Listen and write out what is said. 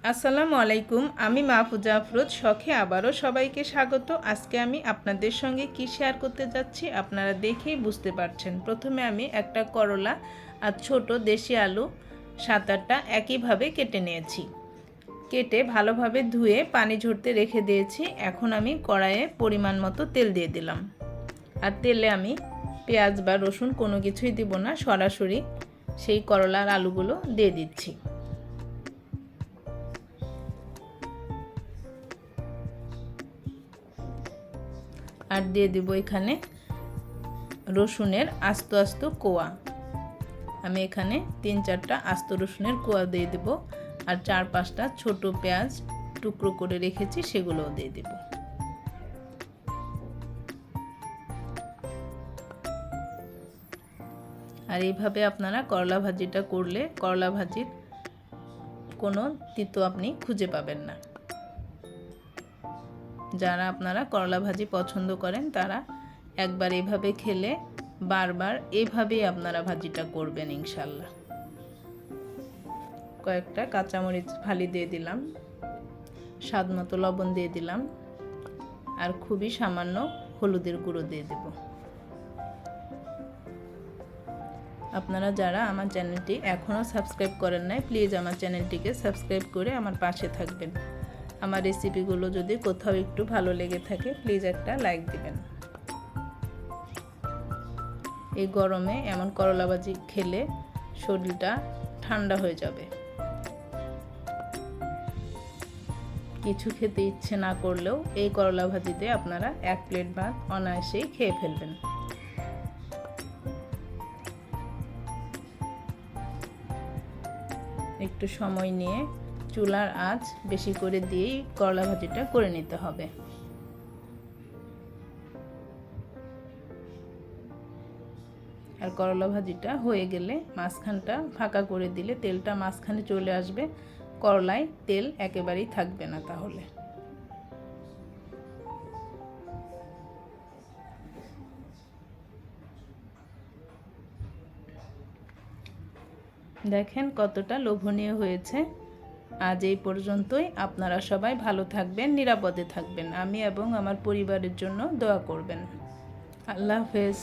আসসালামু আলাইকুম। আমি মাহফুজা আফরোজ। শখে আবারও সবাইকে স্বাগত। আজকে আমি আপনাদের সঙ্গে কি শেয়ার করতে যাচ্ছি আপনারা দেখেই বুঝতে পারছেন। প্রথমে আমি একটা করলা আর ছোট দেশি আলু 7-8টা একইভাবে কেটে নিয়েছি। কেটে ভালোভাবে ধুয়ে পানি ঝরতে রেখে দিয়েছি। এখন আমি কড়াইয়ে পরিমাণ মতো তেল দিয়ে দিলাম। আর তেলে আমি পেঁয়াজ বা রসুন কোনো কিছুই দিব না, সরাসরি সেই করলা আর আলুগুলো দিয়ে দিচ্ছি। আর দিয়ে দেব এখানে রসুনের আস্ত আস্ত কোয়া। আমি এখানে 3-4টা আস্ত রসুনের কোয়া দিয়ে দেব। আর 4-5টা ছোট পেঁয়াজ টুকরো করে রেখেছি, সেগুলোও দিয়ে দেব। আর এইভাবে আপনারা করলা ভাজিটা করলে করলা ভাজির কোনো তিতো আপনি খুঁজে পাবেন না। যারা আপনারা করলা ভাজি পছন্দ করেন তারা একবার এভাবে খেলে বারবার এভাবেই আপনারা ভাজিটা করবেন ইনশাল্লাহ। কয়েকটা কাঁচামরিচ ফালি দিয়ে দিলাম, স্বাদ মতো লবণ দিয়ে দিলাম, আর খুবই সামান্য হলুদের গুঁড়ো দিয়ে দেব। আপনারা যারা আমার চ্যানেলটি এখনও সাবস্ক্রাইব করেন নাই, প্লিজ আমার চ্যানেলটিকে সাবস্ক্রাইব করে আমার পাশে থাকবেন। আমার রেসিপিগুলো যদি কোথাও একটু ভালো লেগে থাকে প্লিজ একটা লাইক দিবেন। এই গরমে এমন করলা ভাজি খেলে শরীরটা ঠান্ডা হয়ে যাবে। কিছু খেতে ইচ্ছে না করলেও এই করলা ভাজিতে আপনারা 1 প্লেট ভাত অনায়াসেই খেয়ে ফেলবেন। একটু সময় নিয়ে চুলার আঁচ বেশি করে দিয়েই করলা ভাজিটা করে নিতে হবে। আর করলা ভাজিটা হয়ে গেলে মাঝখানটা ফাঁকা করে দিলে তেলটা মাঝখানে চলে আসবে, করলায় তেল একেবারেই থাকবে না। তাহলে দেখেন কতটা লোভনীয় হয়েছে। আজ এই পর্যন্তই। আপনারা সবাই ভালো থাকবেন, নিরাপদে থাকবেন। আমি এবং আমার পরিবারের জন্য দোয়া করবেন। আল্লাহ হাফেজ।